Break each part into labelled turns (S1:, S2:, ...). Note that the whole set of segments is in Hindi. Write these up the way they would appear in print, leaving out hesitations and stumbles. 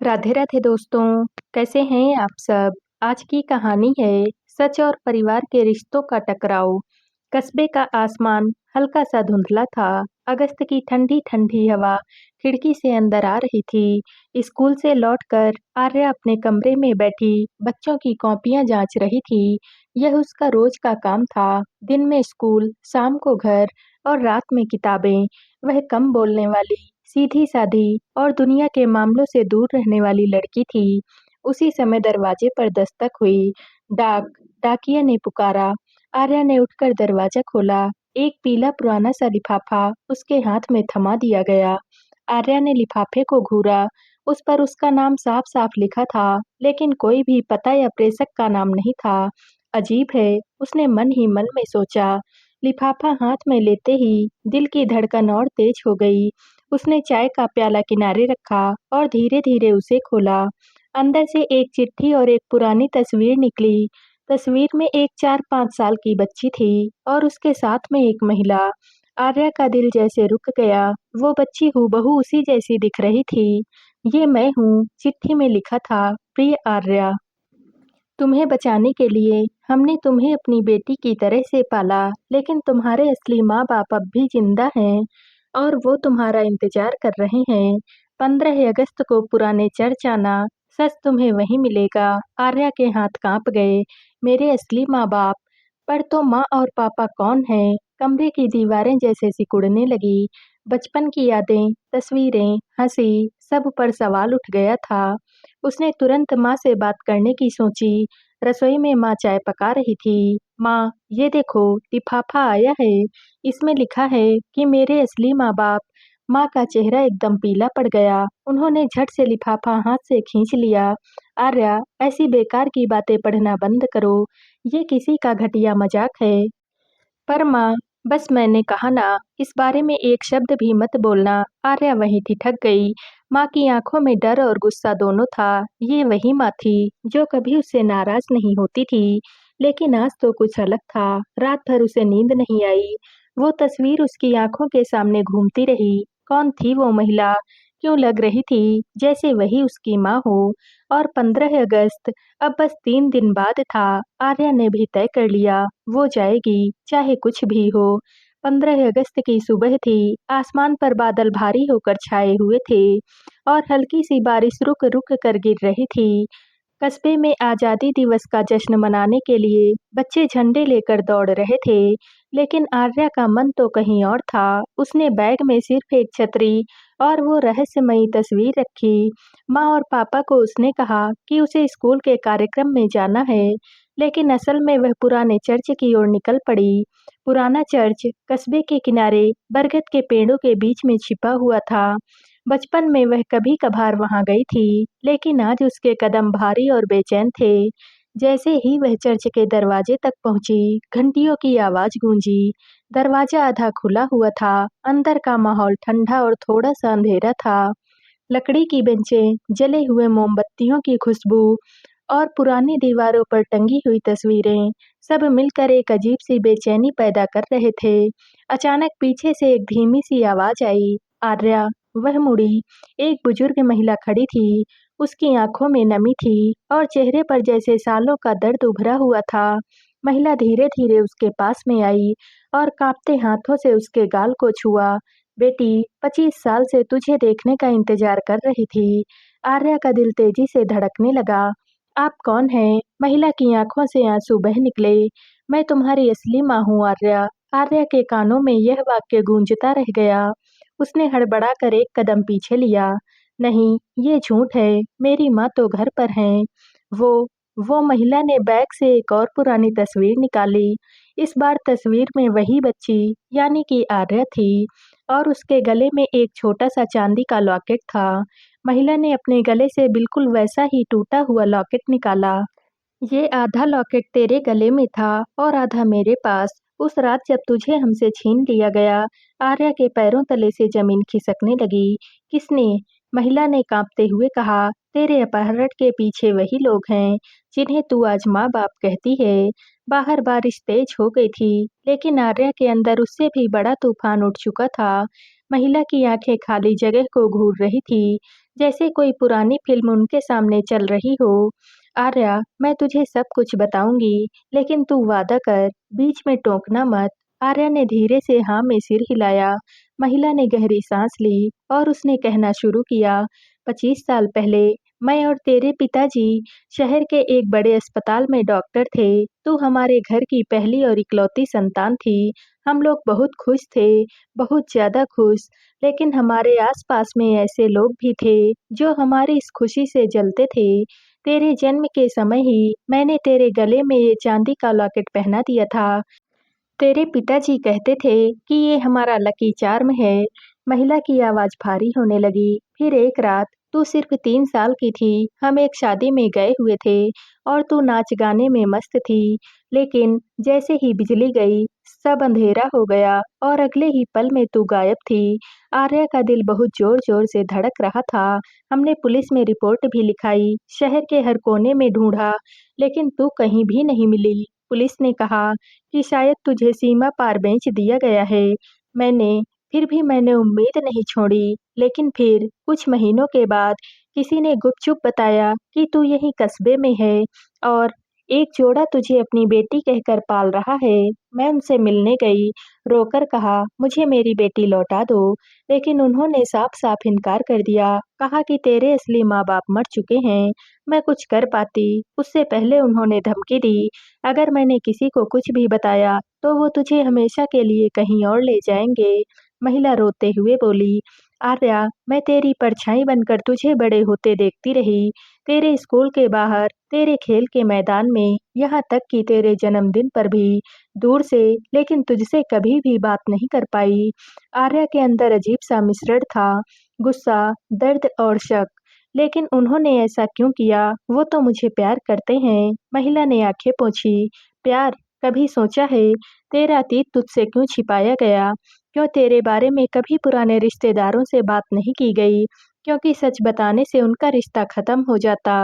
S1: राधे राधे दोस्तों, कैसे हैं आप सब? आज की कहानी है सच और परिवार के रिश्तों का टकराव। कस्बे का आसमान हल्का सा धुंधला था। अगस्त की ठंडी ठंडी हवा खिड़की से अंदर आ रही थी। स्कूल से लौटकर आर्या अपने कमरे में बैठी बच्चों की कॉपियां जांच रही थी। यह उसका रोज का काम था। दिन में स्कूल, शाम को घर और रात में किताबें। वह कम बोलने वाली, सीधी-सादी और दुनिया के मामलों से दूर रहने वाली लड़की थी। उसी समय दरवाजे पर दस्तक हुई। डाकिया ने पुकारा। आर्या ने उठकर दरवाजा खोला। एक पीला पुराना सा लिफाफा उसके हाथ में थमा दिया गया। आर्या ने लिफाफे को घूरा। उस पर उसका नाम साफ-साफ लिखा था, लेकिन कोई भी पता या प्रेषक का नाम नहीं था। अजीब है, उसने मन ही मन में सोचा। लिफाफा हाथ में लेते ही दिल की धड़कन और तेज हो गई। उसने चाय का प्याला किनारे रखा और धीरे-धीरे उसे खोला। अंदर से एक चिट्ठी और एक पुरानी तस्वीर निकली। तस्वीर में एक 4-5 साल की बच्ची थी और उसके साथ में एक महिला। आर्या का दिल जैसे रुक गया। वो बच्ची हूबहू उसी जैसी दिख रही थी। ये मैं हूँ, चिट्ठी में लिखा था, प्रिय आर्या। तुम्हें बचाने के लिए हमने तुम्हें अपनी बेटी की तरह से पाला, लेकिन तुम्हारे असली माँ-बाप अब भी जिंदा हैं और वो तुम्हारा इंतजार कर रहे हैं। 15 अगस्त को पुराने चर्च आना, सच तुम्हें वहीं मिलेगा। आर्या के हाथ कांप गए। मेरे असली माँ-बाप, पर तो माँ और पापा कौन हैं? कमरे की दीवारें जैसे सिकुड़ने लगी। बचपन की यादें, तस्वीरें, हंसी, सब पर सवाल उठ गया था। उसने तुरंत माँ से बात करने की सोची। रसोई में माँ चाय पका रही थी। माँ, ये देखो, लिफाफा आया है। इसमें लिखा है कि मेरे असली माँ-बाप। माँ का चेहरा एकदम पीला पड़ गया। उन्होंने झट से लिफाफा हाथ से खींच लिया। आर्या, ऐसी बेकार की बातें पढ़ना बंद करो। ये किसी का घटिया मजाक है। पर माँ, बस मैंने कहा ना, इस बारे में एक शब्द भी मत बोलना। आर्या वहीं ठिठक गई। माँ की आंखों में डर और गुस्सा दोनों था। ये वही माँ थी जो कभी उससे नाराज नहीं होती थी, लेकिन आज तो कुछ अलग था। रात भर उसे नींद नहीं आई। वो तस्वीर उसकी आंखों के सामने घूमती रही। कौन थी वो महिला? क्यों लग रही थी जैसे वही उसकी माँ हो? और 15 अगस्त अब बस 3 दिन बाद था। आर्या ने भी तय कर लिया, वो जाएगी, चाहे कुछ भी हो। 15 अगस्त की सुबह थी। आसमान पर बादल भारी होकर छाए हुए थे और हल्की सी बारिश रुक रुक कर गिर रही थी। कस्बे में आज़ादी दिवस का जश्न मनाने के लिए बच्चे झंडे लेकर दौड़ रहे थे, लेकिन आर्या का मन तो कहीं और था। उसने बैग में सिर्फ एक छतरी और वो रहस्यमयी तस्वीर रखी। माँ और पापा को उसने कहा कि उसे स्कूल के कार्यक्रम में जाना है, लेकिन असल में वह पुराने चर्च की ओर निकल पड़ी। पुराना चर्च कस्बे के किनारे बरगद के पेड़ों के बीच में छिपा हुआ था। बचपन में वह कभी-कभार वहां गई थी, लेकिन आज उसके कदम भारी और बेचैन थे। जैसे ही वह चर्च के दरवाजे तक पहुंची, घंटियों की आवाज गूंजी। दरवाजा आधा खुला हुआ था। अंदर का माहौल ठंडा और थोड़ा सा अंधेरा था। लकड़ी की बेंचें, जले हुए मोमबत्तियों की खुशबू और पुरानी दीवारों पर टंगी हुई तस्वीरें, सब मिलकर एक अजीब सी बेचैनी पैदा कर रहे थे। अचानक पीछे से एक धीमी सी आवाज आई, आर्या। वह मुड़ी। एक बुजुर्ग महिला खड़ी थी। उसकी आंखों में नमी थी और चेहरे पर जैसे सालों का दर्द उभरा हुआ था। महिला धीरे धीरे उसके पास में आई और कांपते हाथों से उसके गाल को छुआ। बेटी, 25 साल से तुझे देखने का इंतजार कर रही थी। आर्या का दिल तेजी से धड़कने लगा। आप कौन हैं? महिला की आंखों से आंसू बह निकले। मैं तुम्हारी असली माँ हूँ आर्या। आर्या के कानों में यह वाक्य गूंजता रह गया। उसने हड़बड़ाकर एक कदम पीछे लिया। नहीं, ये झूठ है। मेरी माँ तो घर पर हैं। वो वो महिला ने बैग से एक और पुरानी तस्वीर निकाली। इस बार तस्वीर में वही बच्ची, यानी कि आर्या थी और उसके गले में एक छोटा सा चांदी का लॉकेट था। महिला ने अपने गले से बिल्कुल वैसा ही टूटा हुआ लॉकेट निकाला। ये आधा लॉकेट तेरे गले में था और आधा मेरे पास। उस रात जब तुझे हमसे छीन लिया गया। आर्या के पैरों तले से जमीन खिसकने लगी। किसने? महिला ने कांपते हुए कहा, तेरे अपहरण के पीछे वही लोग हैं जिन्हें तू आज माँ बाप कहती है। बाहर बारिश तेज हो गई थी, लेकिन आर्या के अंदर उससे भी बड़ा तूफान उठ चुका था। महिला की आंखें खाली जगह को घूर रही थी। जैसे कोई पुरानी फिल्म उनके सामने चल रही हो। आर्या, मैं तुझे सब कुछ बताऊंगी, लेकिन तू वादा कर, बीच में टोकना मत। आर्या ने धीरे से हाँ में सिर हिलाया। महिला ने गहरी सांस ली और उसने कहना शुरू किया, 25 साल पहले मैं और तेरे पिताजी शहर के एक बड़े अस्पताल में डॉक्टर थे। तू हमारे घर की पहली और इकलौती संतान थी। हम लोग बहुत खुश थे, बहुत ज़्यादा खुश। लेकिन हमारे आसपास में ऐसे लोग भी थे जो हमारी इस खुशी से जलते थे। तेरे जन्म के समय ही मैंने तेरे गले में ये चांदी का लॉकेट पहना दिया था। तेरे पिताजी कहते थे कि ये हमारा लकी चार्म है। महिला की आवाज भारी होने लगी। फिर एक रात, तू सिर्फ 3 साल की थी, हम एक शादी में गए हुए थे और तू नाच गाने में मस्त थी। लेकिन जैसे ही बिजली गई, सब अंधेरा हो गया और अगले ही पल में तू गायब थी। आर्या का दिल बहुत जोर जोर से धड़क रहा था। हमने पुलिस में रिपोर्ट भी लिखाई, शहर के हर कोने में ढूंढा, लेकिन तू कहीं भी नहीं मिली। पुलिस ने कहा कि शायद तुझे सीमा पार बेच दिया गया है। मैंने फिर भी मैंने उम्मीद नहीं छोड़ी। लेकिन फिर कुछ महीनों के बाद किसी ने गुपचुप बताया कि तू यहीं कस्बे में है और एक जोड़ा तुझे अपनी बेटी कहकर पाल रहा है। मैं उनसे मिलने गई, रोकर कहा मुझे मेरी बेटी लौटा दो, लेकिन उन्होंने साफ-साफ इनकार कर दिया। कहा कि तेरे असली माँ-बाप मर चुके हैं। मैं कुछ कर पाती, उससे पहले उन्होंने धमकी दी, अगर मैंने किसी को कुछ भी बताया तो वो तुझे हमेशा के लिए कहीं और ले जाएंगे। महिला रोते हुए बोली, आर्या, मैं तेरी परछाई बनकर तुझे बड़े होते देखती रही। तेरे स्कूल के बाहर, तेरे खेल के मैदान में, यहाँ तक कि तेरे जन्मदिन पर भी दूर से, लेकिन तुझसे कभी भी बात नहीं कर पाई। आर्या के अंदर अजीब सा मिश्रण था, गुस्सा, दर्द और शक। लेकिन उन्होंने ऐसा क्यों किया? वो तो मुझे प्यार करते हैं। महिला ने आंखें पोंछी। प्यार? कभी सोचा है तेरा अतीत तुझसे क्यों छिपाया गया? क्यों तेरे बारे में कभी पुराने रिश्तेदारों से बात नहीं की गई? क्योंकि सच बताने से उनका रिश्ता खत्म हो जाता।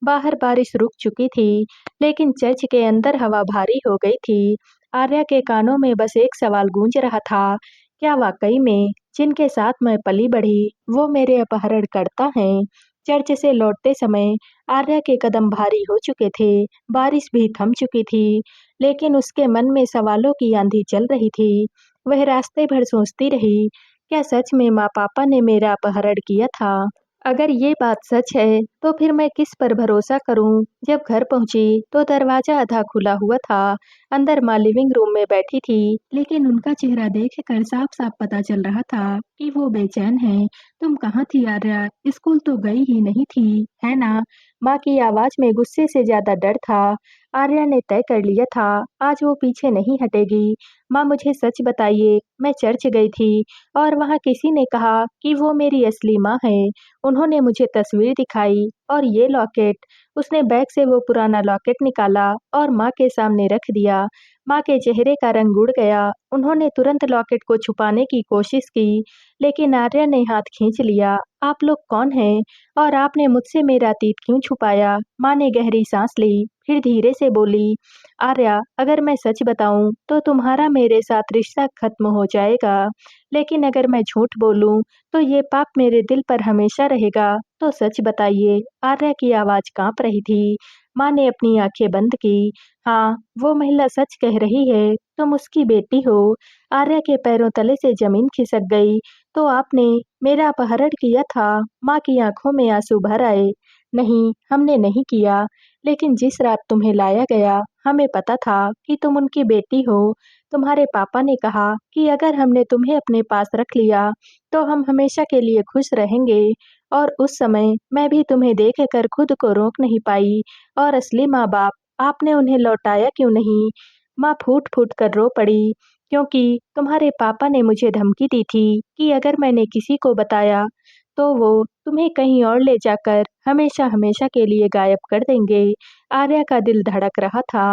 S1: बाहर बारिश रुक चुकी थी, लेकिन चर्च के अंदर हवा भारी हो गई थी। आर्या के कानों में बस एक सवाल गूंज रहा था, क्या वाकई में जिनके साथ मैं पली बढ़ी वो मेरे अपहरणकर्ता हैं? चर्च से लौटते समय आर्या के कदम भारी हो चुके थे। बारिश भी थम चुकी थी, लेकिन उसके मन में सवालों की आंधी चल रही थी। वह रास्ते भर सोचती रही, क्या सच में माँ पापा ने मेरा अपहरण किया था? अगर ये बात सच है, तो फिर मैं किस पर भरोसा करूं? जब घर पहुंची, तो दरवाजा आधा खुला हुआ था। अंदर माँ लिविंग रूम में बैठी थी, लेकिन उनका चेहरा देखकर साफ-साफ पता चल रहा था कि वो बेचैन हैं। तुम कहाँ थी आर्या? स्कूल तो गई ही नहीं थी, है ना? माँ की आवाज में गुस्से से ज्यादा डर था। आर्या ने तय कर लिया था, आज वो पीछे नहीं हटेगी। माँ, मुझे सच बताइए, मैं चर्च गई थी और वहाँ किसी ने कहा कि वो मेरी असली माँ है। उन्होंने मुझे तस्वीर दिखाई और ये लॉकेट। उसने बैग से वो पुराना लॉकेट निकाला और माँ के सामने रख दिया। माँ के चेहरे का रंग उड़ गया। उन्होंने तुरंत लॉकेट को छुपाने की कोशिश की, लेकिन आर्या ने हाथ खींच लिया। आप लोग कौन हैं और आपने मुझसे मेरा अतीत क्यों छुपाया? माँ ने गहरी सांस ली, फिर धीरे से बोली, आर्या, अगर मैं सच बताऊं तो तुम्हारा मेरे साथ रिश्ता खत्म हो जाएगा, लेकिन अगर मैं झूठ बोलूं तो ये पाप मेरे दिल पर हमेशा रहेगा। तो सच बताइए। आर्या की आवाज कांप रही थी। माँ ने अपनी आंखें बंद की। हाँ, वो महिला सच कह रही है, तुम उसकी बेटी हो। आर्या के पैरों तले से जमीन खिसक गई। तो आपने मेरा अपहरण किया था? माँ की आंखों में आंसू भर आए। नहीं, हमने नहीं किया, लेकिन जिस रात तुम्हें लाया गया, हमें पता था कि तुम उनकी बेटी हो। तुम्हारे पापा ने कहा कि अगर हमने तुम्हें अपने पास रख लिया तो हम हमेशा के लिए खुश रहेंगे। और उस समय मैं भी तुम्हें देखकर खुद को रोक नहीं पाई। और असली माँ बाप, आपने उन्हें लौटाया क्यों नहीं? माँ फूट फूट कर रो पड़ी, क्योंकि तुम्हारे पापा ने मुझे धमकी दी थी कि अगर मैंने किसी को बताया तो वो तुम्हें कहीं और ले जाकर हमेशा हमेशा के लिए गायब कर देंगे। आर्या का दिल धड़क रहा था।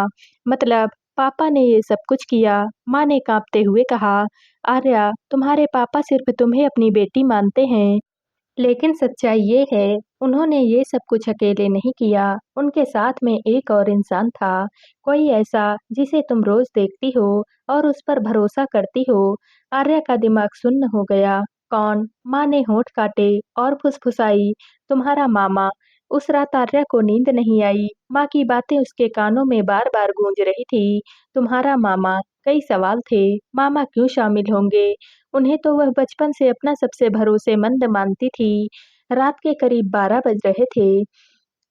S1: मतलब पापा ने ये सब कुछ किया? माँ ने कांपते हुए कहा, आर्या, तुम्हारे पापा सिर्फ तुम्हें अपनी बेटी मानते हैं, लेकिन सच्चाई ये है, उन्होंने ये सब कुछ अकेले नहीं किया। उनके साथ में एक और इंसान था, कोई ऐसा जिसे तुम रोज देखती हो और उस पर भरोसा करती हो। आर्या का दिमाग सुन्न हो गया। कौन? माँ ने होंठ काटे और फुसफुसाई, तुम्हारा मामा। उस रात आर्या को नींद नहीं आई। माँ की बातें उसके कानों में बार-बार गूंज रही थी। तुम्हारा मामा, कई सवाल थे। मामा क्यों शामिल होंगे? उन्हें तो वह बचपन से अपना सबसे भरोसेमंद मानती थी। रात के करीब 12 बज रहे थे।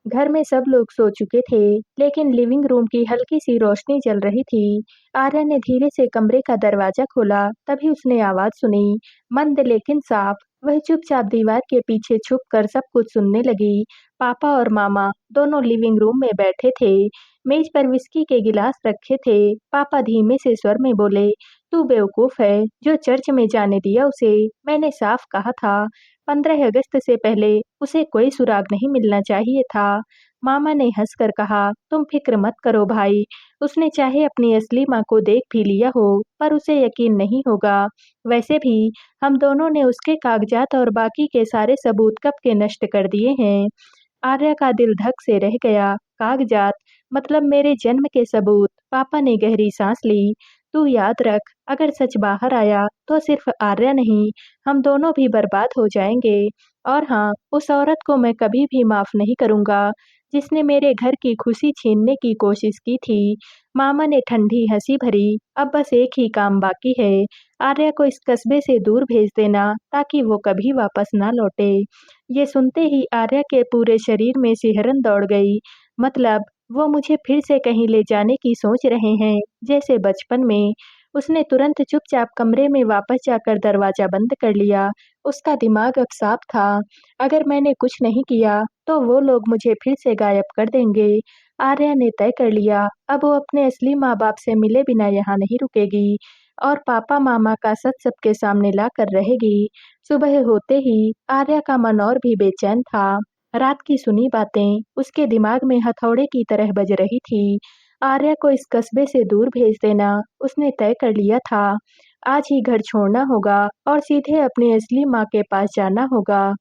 S1: घर में सब लोग सो चुके थे, लेकिन लिविंग रूम की हल्की-सी रोशनी जल रही थी। आर्या ने धीरे से कमरे का दरवाजा खोला, तभी उसने आवाज़ सुनी, मंद लेकिन साफ। वह चुपचाप दीवार के पीछे छुपकर सब कुछ सुनने लगी। पापा और मामा दोनों लिविंग रूम में बैठे थे। मेज पर विस्की के गिलास रखे थे। पापा धीमे से स्वर में बोले, "तू बेवकूफ़ है, जो चर्च में जाने दिया उसे। मैंने साफ कहा था, 15 अगस्त से पहले उसे कोई सुराग नहीं मिलना चाहिए था।" मामा ने हंसकर कहा, "तुम फिक्र मत करो भाई, उसने चाहे अपनी असली माँ को देख भी लिया हो, पर उसे यकीन नहीं होगा। वैसे भी हम दोनों ने उसके कागजात और बाकी के सारे सबूत कब के नष्ट कर दिए हैं।" आर्या का दिल धक से रह गया। कागजात? मतलब मेरे जन्म के सबूत? पापा ने गहरी सांस ली। तू याद रख, अगर सच बाहर आया तो सिर्फ आर्या नहीं, हम दोनों भी बर्बाद हो जाएंगे। और हाँ, उस औरत को मैं कभी भी माफ नहीं करूंगा, जिसने मेरे घर की खुशी छीनने की कोशिश की थी। मामा ने ठंडी हंसी भरी। अब बस एक ही काम बाकी है, आर्या को इस कस्बे से दूर भेज देना, ताकि वो कभी वापस ना लौटे। ये सुनते ही आर्या के पूरे शरीर में सिहरन दौड़ गई। मतलब वो मुझे फिर से कहीं ले जाने की सोच रहे हैं, जैसे बचपन में। उसने तुरंत चुपचाप कमरे में वापस जाकर दरवाजा बंद कर लिया। उसका दिमाग अब साफ था। अगर मैंने कुछ नहीं किया, तो वो लोग मुझे फिर से गायब कर देंगे। आर्या ने तय कर लिया, अब वो अपने असली माँ-बाप से मिले बिना यहाँ नहीं रुकेगी और पापा-मामा का सच सबके सामने लाकर रहेगी। सुबह होते ही आर्या का मन और भी बेचैन था। रात की सुनी बातें उसके दिमाग में हथौड़े की तरह बज रही थी। आर्या को इस कस्बे से दूर भेज देना उसने तय कर लिया था। आज ही घर छोड़ना होगा और सीधे अपनी असली माँ के पास जाना होगा।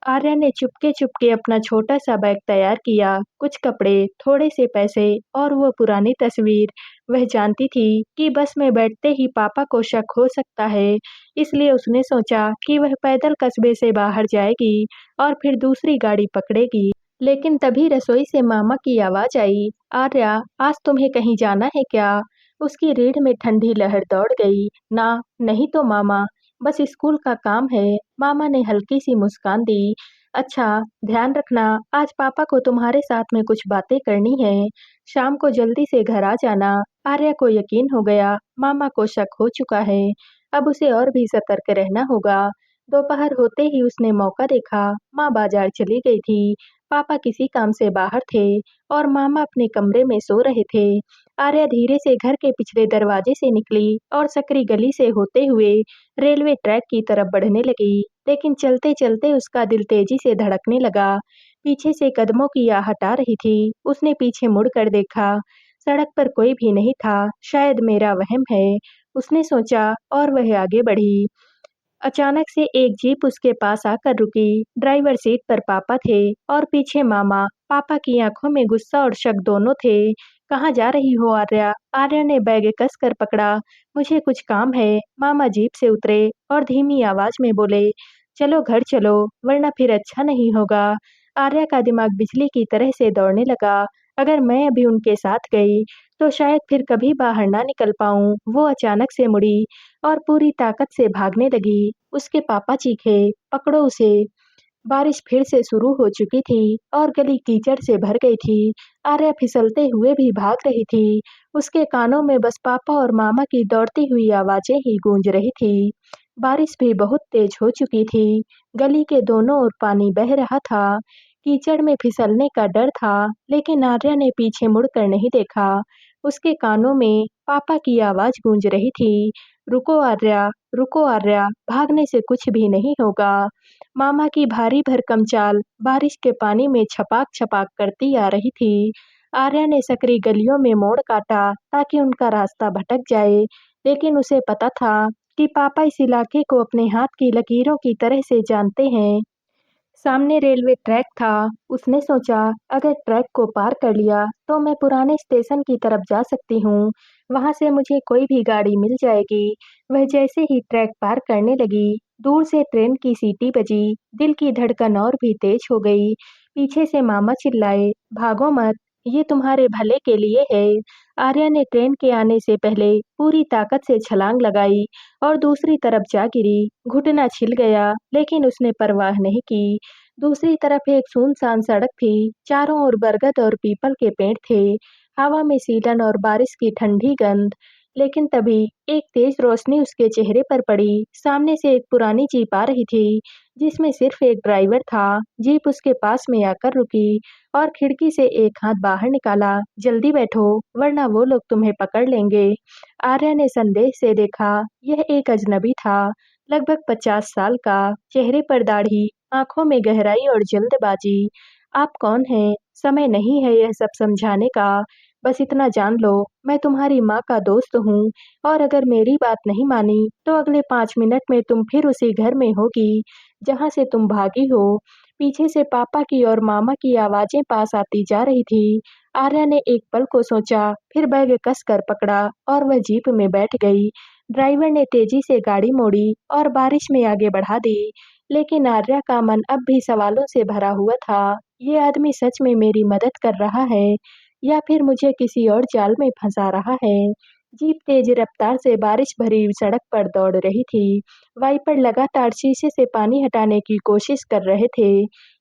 S1: आर्या ने चुपके-चुपके अपना छोटा-सा बैग तैयार किया, कुछ कपड़े, थोड़े से पैसे और वो पुरानी तस्वीर। वह जानती थी कि बस में बैठते ही पापा को शक हो सकता है, इसलिए उसने सोचा कि वह पैदल कस्बे से बाहर जाएगी और फिर दूसरी गाड़ी पकड़ेगी। लेकिन तभी रसोई से मामा की आवाज़ आई, "आर्या, आज तुम्हें कहीं जाना है क्या?" उसकी रीढ़ में ठंडी लहर दौड़ गई। "ना, नहीं तो मामा, बस स्कूल का काम है।" मामा ने हल्की सी मुस्कान दी। "अच्छा, ध्यान रखना, आज पापा को तुम्हारे साथ में कुछ बातें करनी है। शाम को जल्दी से घर आ जाना।" आर्या को यकीन हो गया, मामा को शक हो चुका है। अब उसे और भी सतर्क रहना होगा। दोपहर होते ही उसने मौका देखा। माँ बाजार चली गई थी। पापा किसी काम से बाहर थे और मामा अपने कमरे में सो रहे थे। आर्या धीरे से घर के पिछले दरवाजे से निकली और सकरी गली से होते हुए रेलवे ट्रैक की तरफ बढ़ने लगी। लेकिन चलते-चलते उसका दिल तेजी से धड़कने लगा। पीछे से कदमों की आहट आ रही थी। उसने पीछे मुड़कर देखा। सड़क पर कोई भी नहीं था। शायद मेरा वहम है, उसने सोचा और वह आगे बढ़ी। अचानक से एक जीप उसके पास आकर रुकी। ड्राइवर सीट पर पापा थे और पीछे मामा। पापा की आंखों में गुस्सा और शक दोनों थे। "कहाँ जा रही हो आर्या?" आर्या ने बैग कसकर पकड़ा। "मुझे कुछ काम है।" मामा जीप से उतरे और धीमी आवाज में बोले, "चलो घर चलो, वरना फिर अच्छा नहीं होगा।" आर्या का दिमाग बिजली की तरह से दौड़ने लगा। अगर मैं अभी उनके साथ गई, तो शायद फिर कभी बाहर ना निकल पाऊं। वो अचानक से मुड़ी और पूरी ताकत से भागने लगी। उसके पापा चीखे, "पकड़ो उसे!" बारिश फिर से शुरू हो चुकी थी और गली कीचड़ से भर गई थी। आर्या फिसलते हुए भी भाग रही थी। उसके कानों में बस पापा और मामा की दौड़ती हुई आवाजें ही गूंज रही थी। बारिश भी बहुत तेज हो चुकी थी। गली के दोनों ओर पानी बह रहा था। कीचड़ में फिसलने का डर था, लेकिन आर्या ने पीछे मुड़कर नहीं देखा। उसके कानों में पापा की आवाज गूंज रही थी, "रुको आर्या, रुको आर्या, भागने से कुछ भी नहीं होगा।" मामा की भारी भरकम चाल बारिश के पानी में छपाक-छपाक करती आ रही थी। आर्या ने सकरी गलियों में मोड़ काटा ताकि उनका रास्ता भटक जाए, लेकिन उसे पता था कि पापा इस इलाके को अपने हाथ की लकीरों की तरह से जानते हैं। सामने रेलवे ट्रैक था। उसने सोचा, अगर ट्रैक को पार कर लिया तो मैं पुराने स्टेशन की तरफ जा सकती हूँ। वहां से मुझे कोई भी गाड़ी मिल जाएगी। वह जैसे ही ट्रैक पार करने लगी, दूर से ट्रेन की सीटी बजी, दिल की धड़कन और भी तेज हो गई। पीछे से मामा चिल्लाए, भागो मत, ये तुम्हारे भले के लिए है। आर्या ने ट्रेन के आने से पहले पूरी ताकत से छलांग लगाई और दूसरी तरफ जा गिरी। घुटना छिल गया, लेकिन उसने परवाह नहीं की। दूसरी तरफ एक सुनसान सड़क थी, चारों ओर बरगद और पीपल के पेड़ थे। हवा में सीलन और बारिश की ठंडी गंध। लेकिन तभी एक तेज रोशनी उसके चेहरे पर पड़ी। सामने से एक पुरानी जीप आ रही थी, जिसमें सिर्फ एक ड्राइवर था। जीप उसके पास में आकर रुकी और खिड़की से एक हाथ बाहर निकाला। जल्दी बैठो, वरना वो लोग तुम्हें पकड़ लेंगे। आर्या ने संदेह से देखा। यह एक अजनबी था, लगभग 50 साल का, चेहरे पर दाढ़ी, आंखों में गहराई और जल्दबाजी। आप कौन हैं? समय नहीं है यह सब समझाने का। बस इतना जान लो, मैं तुम्हारी माँ का दोस्त हूँ और अगर मेरी बात नहीं मानी तो अगले 5 मिनट में तुम फिर उसी घर में होगी जहाँ से तुम भागी हो। पीछे से पापा की और मामा की आवाजें पास आती जा रही थी। आर्या ने एक पल को सोचा, फिर बैग कस कर पकड़ा और वह जीप में बैठ गई। ड्राइवर ने तेजी से गाड़ी मोड़ी और बारिश में आगे बढ़ा दी। लेकिन आर्या का मन अब भी सवालों से भरा हुआ था। ये आदमी सच में मेरी मदद कर रहा है या फिर मुझे किसी और जाल में फंसा रहा है। जीप तेज रफ्तार से बारिश भरी सड़क पर दौड़ रही थी। वाइपर लगातार शीशे से पानी हटाने की कोशिश कर रहे थे,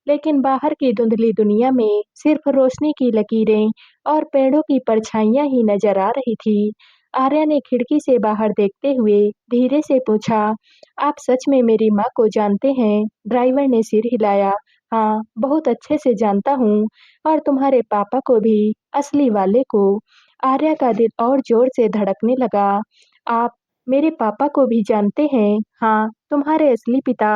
S1: लेकिन बाहर की धुंधली दुनिया में सिर्फ रोशनी की लकीरें और पेड़ों की परछाइयां ही नजर आ रही थी। आर्या ने खिड़की से बाहर देखते हुए धीरे से पूछा, आप सच में मेरी माँ को जानते हैं? ड्राइवर ने सिर हिलाया। हाँ, बहुत अच्छे से जानता हूँ, और तुम्हारे पापा को भी, असली वाले को। आर्या का दिल और जोर से धड़कने लगा। आप मेरे पापा को भी जानते हैं? हाँ, तुम्हारे असली पिता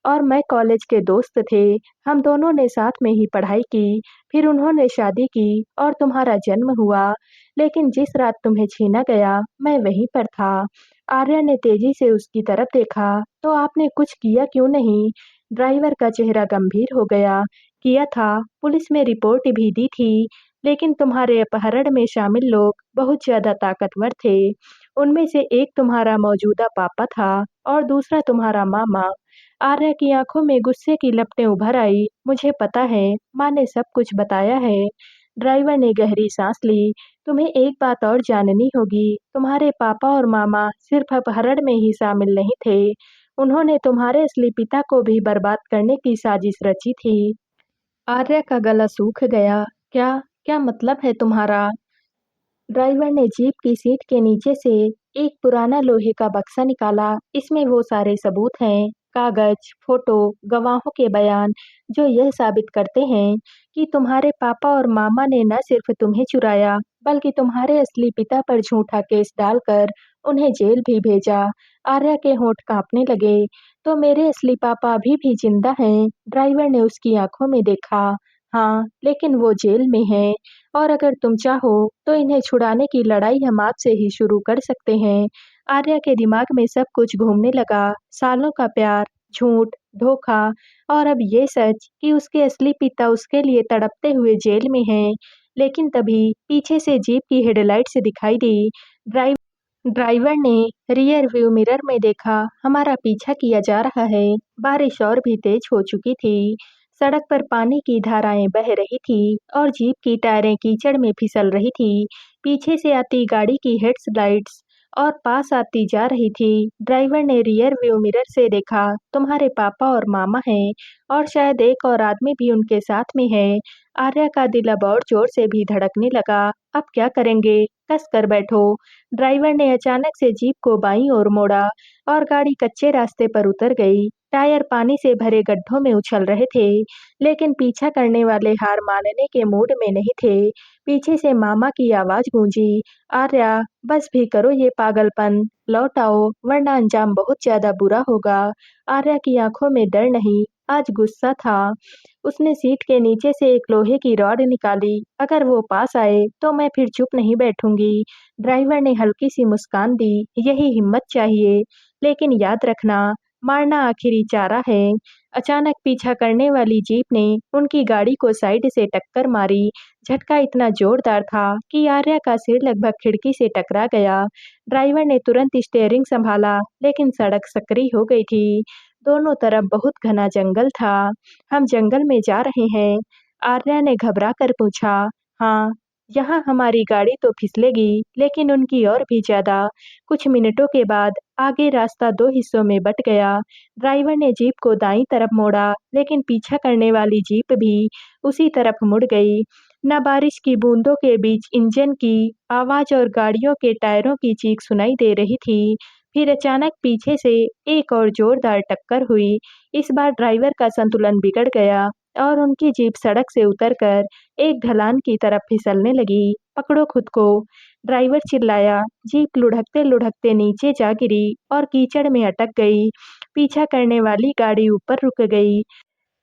S1: और मैं कॉलेज के दोस्त थे। हम दोनों ने साथ में ही पढ़ाई की, फिर उन्होंने शादी की और तुम्हारा जन्म हुआ। लेकिन जिस रात तुम्हें छीना गया, मैं वहीं पर था। आर्या ने तेजी से उसकी तरफ देखा। तो आपने कुछ किया क्यों नहीं? ड्राइवर का चेहरा गंभीर हो गया। किया था, पुलिस में रिपोर्ट भी दी थी, लेकिन तुम्हारे अपहरण में शामिल लोग बहुत ज्यादा ताकतवर थे। उनमें से एक तुम्हारा मौजूदा पापा था और दूसरा तुम्हारा मामा। आर्या की आंखों में गुस्से की लपटें उभर आई। मुझे पता है, माँ ने सब कुछ बताया है। ड्राइवर ने गहरी सांस ली। तुम्हें एक बात और जाननी होगी, तुम्हारे पापा और मामा सिर्फ अपहरण में ही शामिल नहीं थे। उन्होंने तुम्हारे असली पिता को भी बर्बाद करने की साजिश रची थी। आर्या का गला सूख गया। क्या क्या मतलब है तुम्हारा? ड्राइवर ने जीप की सीट के नीचे से एक पुराना लोहे का बक्सा निकाला। इसमें वो सारे सबूत हैं, कागज, फोटो, गवाहों के बयान, जो यह साबित करते हैं कि तुम्हारे पापा और मामा ने न सिर्फ तुम्हें चुराया, बल्कि तुम्हारे असली पिता पर झूठा केस डालकर उन्हें जेल भी भेजा। आर्या के होंठ कांपने लगे। तो मेरे असली पापा अभी भी जिंदा हैं? ड्राइवर ने उसकी आंखों में देखा। हाँ, लेकिन वो जेल में हैं, और अगर तुम चाहो तो इन्हें छुड़ाने की लड़ाई हम आज से ही शुरू कर सकते हैं। आर्या के दिमाग में सब कुछ घूमने लगा। सालों का प्यार, झूठ, धोखा, और अब ये सच कि उसके असली पिता उसके लिए तड़पते हुए जेल में हैं। लेकिन तभी पीछे से जीप की हेडलाइट से दिखाई दी। ड्राइव ड्राइवर ने रियर व्यू मिरर में देखा। हमारा पीछा किया जा रहा है। बारिश और भी तेज हो चुकी थी। सड़क पर पानी की धाराएं बह रही थी और जीप की टायरें कीचड़ में फिसल रही थी। पीछे से आती गाड़ी की हेडलाइट्स और पास आती जा रही थी। ड्राइवर ने रियर व्यू मिरर से देखा। तुम्हारे पापा और मामा हैं, और शायद एक और आदमी भी उनके साथ में है। आर्या का दिल अब और जोर से भी धड़कने लगा। अब क्या करेंगे? कस कर बैठो। ड्राइवर ने अचानक से जीप को बाईं ओर मोड़ा और गाड़ी कच्चे रास्ते पर उतर गई। टायर पानी से भरे गड्ढों में उछल रहे थे, लेकिन पीछा करने वाले हार मानने के मूड में नहीं थे। पीछे से मामा की आवाज गूंजी, आर्या, बस भी करो ये पागलपन, लौट आओ, वरना अंजाम बहुत ज्यादा बुरा होगा। आर्या की आंखों में डर नहीं, आज गुस्सा था। उसने सीट के नीचे से एक लोहे की रॉड निकाली। अगर वो पास आए तो मैं फिर चुप नहीं बैठूंगी। ड्राइवर ने हल्की सी मुस्कान दी। यही हिम्मत चाहिए, लेकिन याद रखना, मारना आखिरी चारा है। अचानक पीछा करने वाली जीप ने उनकी गाड़ी को साइड से टक्कर मारी। झटका इतना जोरदार था कि आर्या का सिर लगभग खिड़की से टकरा गया। ड्राइवर ने तुरंत स्टीयरिंग संभाला, लेकिन सड़क संकरी हो गई थी। दोनों तरफ बहुत घना जंगल था। हम जंगल में जा रहे हैं? आर्या ने घबरा कर पूछा। हाँ, यहाँ हमारी गाड़ी तो फिसलेगी, लेकिन उनकी और भी ज्यादा। कुछ मिनटों के बाद आगे रास्ता दो हिस्सों में बट गया। ड्राइवर ने जीप को दाईं तरफ मोड़ा, लेकिन पीछा करने वाली जीप भी उसी तरफ मुड़ गई। न बारिश की बूंदों के बीच इंजन की आवाज और गाड़ियों के टायरों की चीख सुनाई दे रही थी। फिर अचानक पीछे से एक और जोरदार टक्कर हुई। इस बार ड्राइवर का संतुलन बिगड़ गया और उनकी जीप सड़क से उतरकर एक ढलान की तरफ फिसलने लगी। पकड़ो खुद को! ड्राइवर चिल्लाया। जीप लुढ़कते-लुढ़कते नीचे जा गिरी और कीचड़ में अटक गई। पीछा करने वाली गाड़ी ऊपर रुक गई।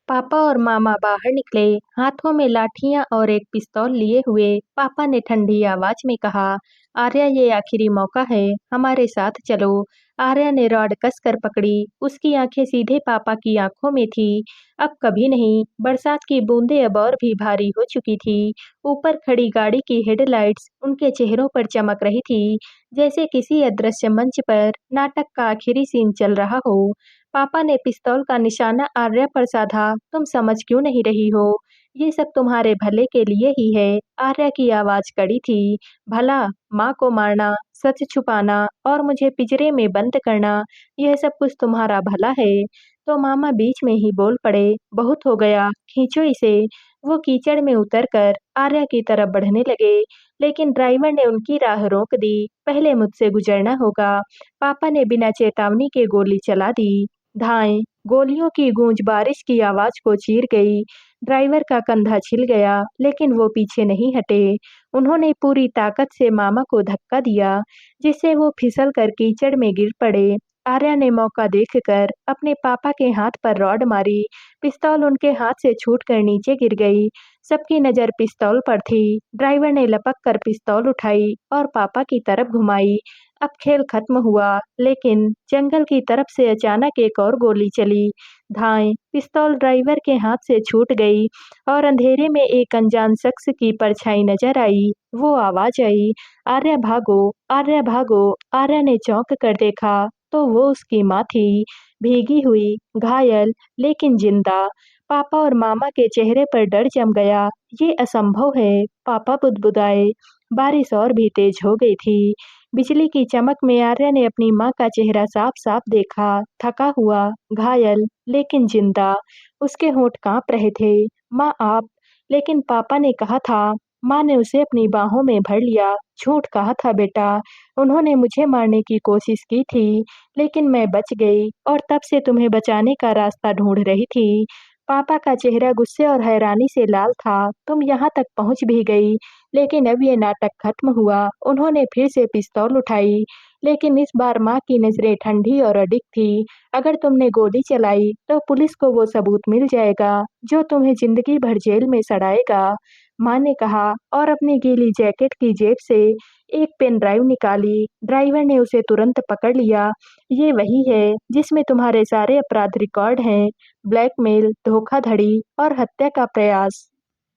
S1: पापा और मामा बाहर निकले, हाथों में लाठियां और एक पिस्तौल लिए हुए। पापा ने ठंडी आवाज में कहा, आर्या ये आखिरी मौका है, हमारे साथ चलो। आर्या ने रॉड कसकर पकड़ी, उसकी आंखें सीधे पापा की आंखों में थी। अब कभी नहीं। बरसात की बूंदें अब और भी भारी हो चुकी थी। ऊपर खड़ी गाड़ी की हेडलाइट्स उनके चेहरों पर चमक रही थी, जैसे किसी अदृश्य मंच पर नाटक का आखिरी सीन चल रहा हो। पापा ने पिस्तौल का निशाना आर्या पर साधा। तुम समझ क्यों नहीं रही हो? ये सब तुम्हारे भले के लिए ही है। आर्या की आवाज कड़ी थी। भला? माँ को मारना, सच छुपाना और मुझे पिंजरे में बंद करना, यह सब कुछ तुम्हारा भला है? तो मामा बीच में ही बोल पड़े, बहुत हो गया, खींचो इसे। वो कीचड़ में उतरकर आर्या की तरफ बढ़ने लगे, लेकिन ड्राइवर ने उनकी राह रोक दी। पहले मुझसे गुजरना होगा। पापा ने बिना चेतावनी के गोली चला दी। धाएं! गोलियों की गूंज बारिश की आवाज को चीर गई। ड्राइवर का कंधा छिल गया, लेकिन वो पीछे नहीं हटे। उन्होंने पूरी ताकत से मामा को धक्का दिया, जिससे वो फिसल कर कीचड़ में गिर पड़े। आर्या ने मौका देखकर अपने पापा के हाथ पर रॉड मारी। पिस्तौल उनके हाथ से छूटकर नीचे गिर गई। सबकी नजर पिस्तौल पर थी। ड्राइवर ने लपक कर पिस्तौल उठाई और पापा की तरफ घुमाई। अब खेल खत्म हुआ, लेकिन जंगल की तरफ से अचानक एक और गोली चली। धाएं! पिस्तौल ड्राइवर के हाथ से छूट गई और अंधेरे में एक अनजान शख्स की परछाई नजर आई। वो आवाज आई, आर्या भागो, आर्या भागो। आर्या ने चौंक कर देखा तो वो उसकी माँ थी, भीगी हुई, घायल, लेकिन जिंदा। पापा और मामा के चेहरे पर डर जम गया। ये असंभव है, पापा बुदबुदाए। बारिश और भी तेज हो गई थी। बिजली की चमक में आर्या ने अपनी माँ का चेहरा साफ-साफ देखा, थका हुआ, घायल, लेकिन जिंदा। उसके होंठ कांप रहे थे। माँ आप? लेकिन पापा ने कहा था। माँ ने उसे अपनी बाहों में भर लिया। झूठ कहा था बेटा। उन्होंने मुझे मारने की कोशिश की थी, लेकिन मैं बच गई और तब से तुम्हें बचाने का रास्ता ढूंढ रही थी। पापा का चेहरा गुस्से और हैरानी से लाल था। तुम यहाँ तक पहुँच भी गई, लेकिन अब ये नाटक खत्म हुआ। उन्होंने फिर से पिस्तौल उठाई, लेकिन इस बार माँ की नजरें ठंडी और अडिग थी। अगर तुमने गोली चलाई तो पुलिस को वो सबूत मिल जाएगा जो तुम्हें जिंदगी भर जेल में सड़ाएगा। माँ ने कहा और अपनी गीली जैकेट की जेब से एक पेन ड्राइव निकाली। ड्राइवर ने उसे तुरंत पकड़ लिया। ये वही है जिसमें तुम्हारे सारे अपराध रिकॉर्ड हैं, ब्लैकमेल, धोखाधड़ी और हत्या का प्रयास।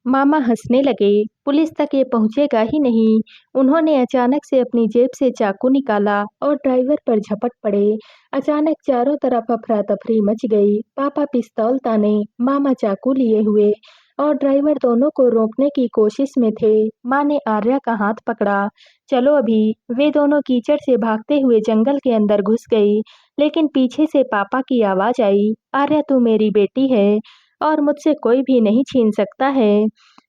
S1: मामा हंसने लगे। पुलिस तक ये पहुंचेगा ही नहीं। उन्होंने अचानक से अपनी जेब से चाकू निकाला और ड्राइवर पर झपट पड़े। अचानक चारों तरफ अफरा तफरी मच गई। पापा पिस्तौल ताने, मामा चाकू लिए हुए और ड्राइवर दोनों को रोकने की कोशिश में थे। माँ ने आर्या का हाथ पकड़ा। चलो अभी। वे दोनों कीचड़ से भागते हुए जंगल के अंदर घुस गई, लेकिन पीछे से पापा की आवाज आई, आर्या तू मेरी बेटी है और मुझसे कोई भी नहीं छीन सकता है।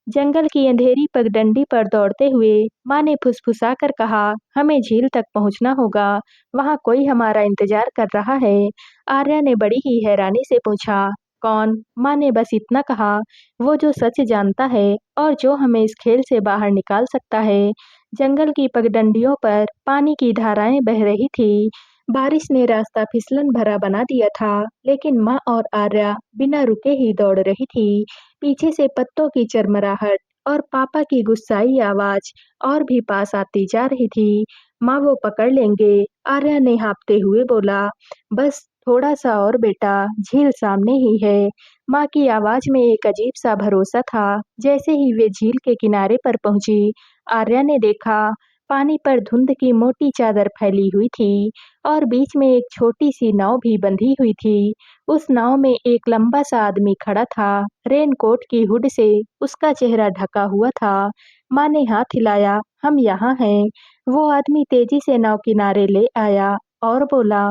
S1: जंगल की अंधेरी पगडंडी पर दौड़ते हुए माँ ने फुसफुसाकर कहा, हमें झील तक पहुंचना होगा, वहां कोई हमारा इंतजार कर रहा है। आर्या ने बड़ी ही हैरानी से पूछा, कौन? माँ ने बस इतना कहा, वो जो सच जानता है और जो हमें इस खेल से बाहर निकाल सकता है। जंगल की पगडंडियों पर पानी की धाराएं बह रही थी। बारिश ने रास्ता फिसलन भरा बना दिया था, लेकिन माँ और आर्या बिना रुके ही दौड़ रही थी। पीछे से पत्तों की चरमराहट और पापा की गुस्साई आवाज और भी पास आती जा रही थी। माँ वो पकड़ लेंगे, आर्या ने हाँफते हुए बोला। बस थोड़ा सा और बेटा, झील सामने ही है। माँ की आवाज में एक अजीब सा भरोसा था। जैसे ही वे झील के किनारे पर पहुंची, आर्या ने देखा पानी पर धुंध की मोटी चादर फैली हुई थी और बीच में एक छोटी सी नाव भी बंधी हुई थी। उस नाव में एक लंबा सा आदमी खड़ा था। रेनकोट की हुड से उसका चेहरा ढका हुआ था। माँ ने हाथ हिलाया, हम यहाँ हैं। वो आदमी तेजी से नाव किनारे ले आया और बोला,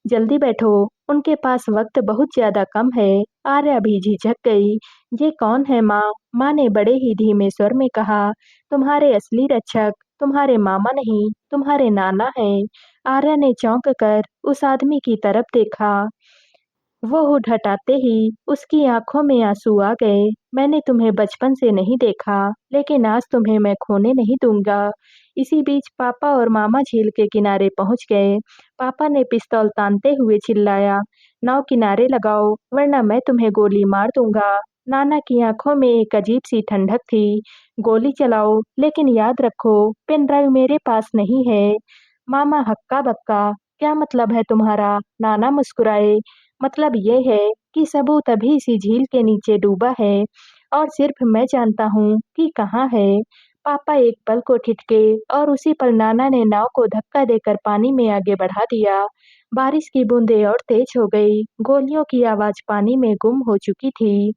S1: जल्दी बैठो, उनके पास वक्त बहुत ज्यादा कम है। आर्या भी झिझक गई। ये कौन है माँ? माँ ने बड़े ही धीमे स्वर में कहा, तुम्हारे असली रक्षक, तुम्हारे मामा नहीं, तुम्हारे नाना हैं। आर्या ने चौंक कर उस आदमी की तरफ देखा। वो होठ हटाते ही उसकी आंखों में आंसू आ गए। मैंने तुम्हें बचपन से नहीं देखा, लेकिन आज तुम्हें मैं खोने नहीं दूंगा। इसी बीच पापा और मामा झील के किनारे पहुंच गए। पापा ने पिस्तौल तानते हुए चिल्लाया, नाव किनारे लगाओ, वरना मैं तुम्हें गोली मार दूंगा। नाना की आंखों में एक अजीब सी ठंडक थी। गोली चलाओ, लेकिन याद रखो, पेन ड्राइव मेरे पास नहीं है। मामा हक्का बक्का, क्या मतलब है तुम्हारा? नाना मुस्कुराए, मतलब ये है कि सबूत अभी इसी झील के नीचे डूबा है और सिर्फ मैं जानता हूँ कि कहाँ है। पापा एक पल को ठिठके और उसी पल नाना ने नाव को धक्का देकर पानी में आगे बढ़ा दिया। बारिश की बूंदें और तेज हो गई। गोलियों की आवाज पानी में गुम हो चुकी थी।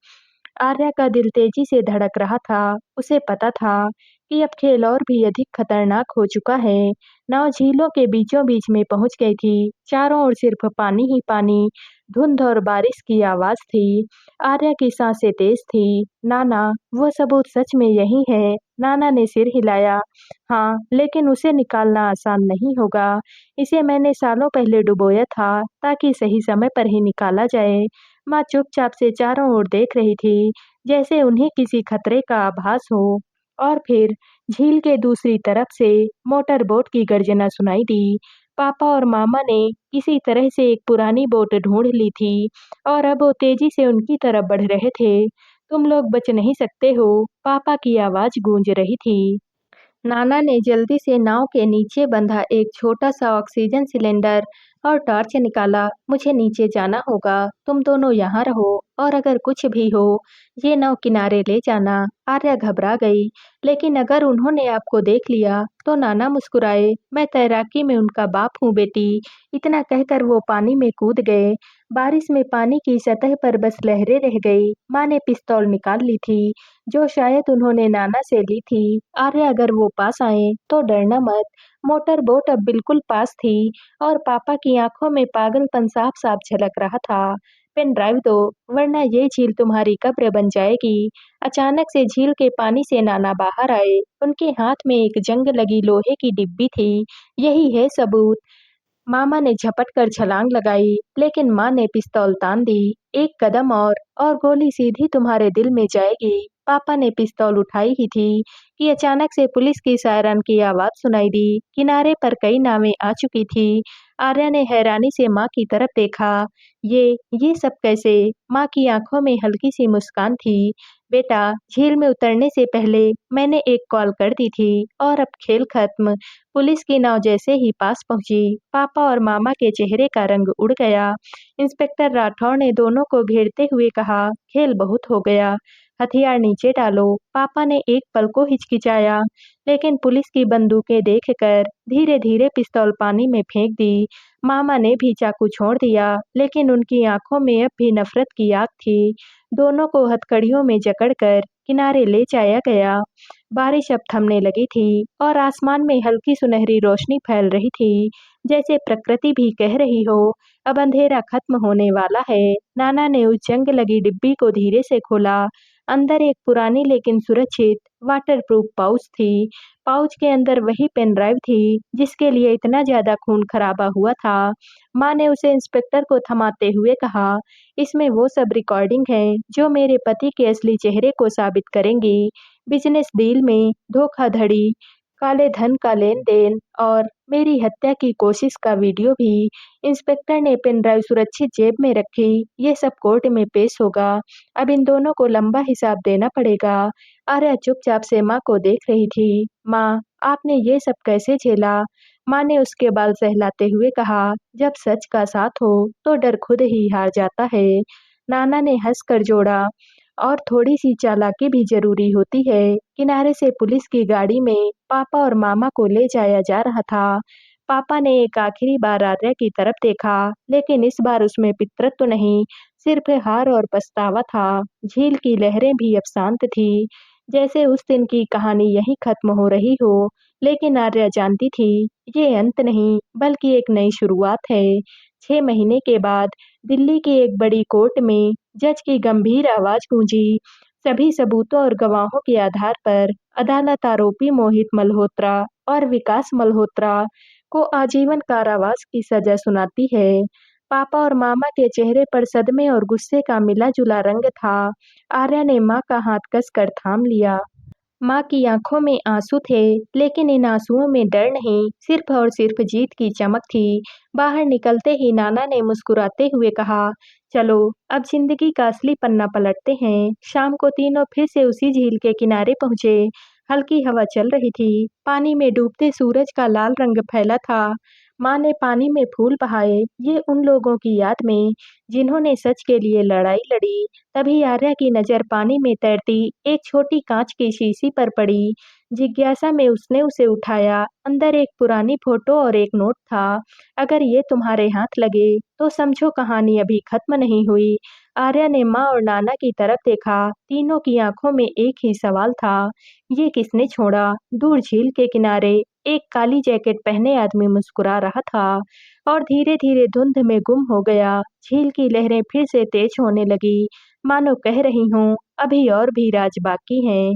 S1: आर्या का दिल तेजी से धड़क रहा था। उसे पता था कि अब खेल और भी अधिक खतरनाक हो चुका है। नाव झीलों के बीचों बीच में पहुंच गई थी। चारों ओर सिर्फ पानी ही पानी, धुंध और बारिश की आवाज थी। आर्या की सांसें तेज थी। नाना, वो सबूत सच में यही है? नाना ने सिर हिलाया। हाँ, लेकिन उसे निकालना आसान नहीं होगा। इसे मैंने सालों पहले डुबोया था ताकि सही समय पर ही निकाला जाए। माँ चुपचाप से चारों ओर देख रही थी, जैसे उन्हें किसी खतरे का आभास हो। और फिर झील के दूसरी तरफ से मोटर बोट की गर्जना सुनाई दी। पापा और मामा ने किसी तरह से एक पुरानी बोट ढूंढ ली थी और अब वो तेजी से उनकी तरफ बढ़ रहे थे। तुम लोग बच नहीं सकते हो, पापा की आवाज गूंज रही थी। नाना ने जल्दी से नाव के नीचे बंधा एक छोटा सा ऑक्सीजन सिलेंडर और टॉर्च निकाला। मुझे नीचे जाना होगा, तुम दोनों यहाँ रहो और अगर कुछ भी हो ये नाव किनारे ले जाना। आर्या घबरा गई, लेकिन अगर उन्होंने आपको देख लिया तो? नाना मुस्कुराए, मैं तैराकी में उनका बाप हूँ बेटी। इतना कहकर वो पानी में कूद गए। बारिश में पानी की सतह पर बस लहरें रह गई। माँ ने पिस्तौल निकाल ली थी, जो शायद उन्होंने नाना से ली थी। आर्या, अगर वो पास आए तो डरना मत। मोटर बोट अब बिल्कुल पास थी और पापा की आंखों में पागलपन साफ साफ झलक रहा था। पेन ड्राइव दो, वरना ये झील तुम्हारी कब्र बन जाएगी। अचानक से झील के पानी से नाना बाहर आए। उनके हाथ में एक जंग लगी लोहे की डिब्बी थी। यही है सबूत। मामा ने झपट कर छलांग लगाई, लेकिन माँ ने पिस्तौल तान दी। एक कदम और गोली सीधी तुम्हारे दिल में जाएगी। पापा ने पिस्तौल उठाई ही थी कि अचानक से पुलिस की सायरन की आवाज सुनाई दी। किनारे पर कई नावें आ चुकी थी। आर्या ने हैरानी से माँ की तरफ देखा। ये सब कैसे? माँ की आंखों में हल्की सी मुस्कान थी। बेटा, झील में उतरने से पहले मैंने एक कॉल कर दी थी और अब खेल खत्म। पुलिस की नाव जैसे ही पास पहुंची, पापा और मामा के चेहरे का रंग उड़ गया। इंस्पेक्टर राठौर ने दोनों को घेरते हुए कहा, खेल बहुत हो गया, हथियार नीचे डालो। पापा ने एक पल को हिचकिचाया, लेकिन पुलिस की बंदूकें देखकर धीरे धीरे पिस्तौल पानी में फेंक दी। मामा ने भी चाकू छोड़ दिया, लेकिन उनकी आंखों में अब भी नफरत की आग थी। दोनों को हथकड़ियों में जकड़कर किनारे ले जाया गया। बारिश अब थमने लगी थी और आसमान में हल्की सुनहरी रोशनी फैल रही थी, जैसे प्रकृति भी कह रही हो, अब अंधेरा खत्म होने वाला है। नाना ने उस जंग लगी डिब्बी को धीरे से खोला। अंदर एक पुरानी लेकिन सुरक्षित वाटरप्रूफ पाउच थी। पाउच के अंदर वही पेन ड्राइव थी जिसके लिए इतना ज्यादा खून खराबा हुआ था। माँ ने उसे इंस्पेक्टर को थमाते हुए कहा, इसमें वो सब रिकॉर्डिंग है जो मेरे पति के असली चेहरे को साबित करेंगी। बिजनेस डील में धोखाधड़ी, काले धन का लेन देन और मेरी हत्या की कोशिश का वीडियो भी। इंस्पेक्टर ने पेन ड्राइव सुरक्षित जेब में रखी। ये सब कोर्ट में पेश होगा। अब इन दोनों को लंबा हिसाब देना पड़ेगा। आर्या चुपचाप से माँ को देख रही थी। माँ, आपने ये सब कैसे झेला? माँ ने उसके बाल सहलाते हुए कहा, जब सच का साथ हो तो डर खुद ही हार जाता है। नाना ने हंसकर जोड़ा, और थोड़ी-सी चालाकी भी ज़रूरी होती है। किनारे से पुलिस की गाड़ी में पापा और मामा को ले जाया जा रहा था। पापा ने एक आखिरी बार आर्या की तरफ देखा, लेकिन इस बार उसमें पितृत्व नहीं, सिर्फ हार और पछतावा था। झील की लहरें भी अब शांत थी, जैसे उस दिन की कहानी यहीं खत्म हो रही हो। लेकिन आर्या जानती थी, ये अंत नहीं, बल्कि एक नई शुरुआत है। 6 महीने के बाद दिल्ली की एक बड़ी कोर्ट में जज की गंभीर आवाज गूंजी। सभी सबूतों और गवाहों के आधार पर अदालत आरोपी मोहित मल्होत्रा और विकास मल्होत्रा को आजीवन कारावास की सजा सुनाती है। पापा और मामा के चेहरे पर सदमे और गुस्से का मिला-जुला रंग था। आर्या ने माँ का हाथ कसकर थाम लिया। माँ की आंखों में आंसू थे, लेकिन इन आंसुओं में डर नहीं, सिर्फ और सिर्फ जीत की चमक थी। बाहर निकलते ही नाना ने मुस्कुराते हुए कहा, चलो अब जिंदगी का असली पन्ना पलटते हैं। शाम को तीनों फिर से उसी झील के किनारे पहुंचे। हल्की हवा चल रही थी, पानी में डूबते सूरज का लाल रंग फैला था। माँ ने पानी में फूल बहाए, ये उन लोगों की याद में जिन्होंने सच के लिए लड़ाई लड़ी। तभी आर्या की नज़र पानी में तैरती एक छोटी कांच की शीशी पर पड़ी। जिज्ञासा में उसने उसे उठाया। अंदर एक पुरानी फोटो और एक नोट था। अगर ये तुम्हारे हाथ लगे तो समझो कहानी अभी खत्म नहीं हुई। आर्या ने माँ और नाना की तरफ देखा। तीनों की आंखों में एक ही सवाल था, ये किसने छोड़ा? दूर झील के किनारे एक काली जैकेट पहने आदमी मुस्कुरा रहा था और धीरे धीरे धुंध में गुम हो गया। झील की लहरें फिर से तेज होने लगी, मानो कह रही हूँ अभी और भी राज बाकी हैं।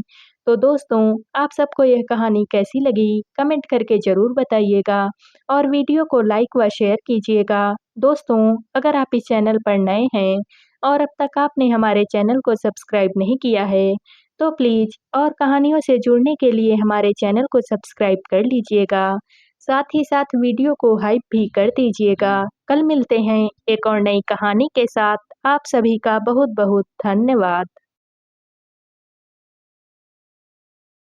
S1: तो दोस्तों, आप सबको यह कहानी कैसी लगी कमेंट करके ज़रूर बताइएगा और वीडियो को लाइक व शेयर कीजिएगा। दोस्तों, अगर आप इस चैनल पर नए हैं और अब तक आपने हमारे चैनल को सब्सक्राइब नहीं किया है तो प्लीज़ और कहानियों से जुड़ने के लिए हमारे चैनल को सब्सक्राइब कर लीजिएगा। साथ ही साथ वीडियो को हाइप भी कर दीजिएगा। कल मिलते हैं एक और नई कहानी के साथ। आप सभी का बहुत बहुत धन्यवाद।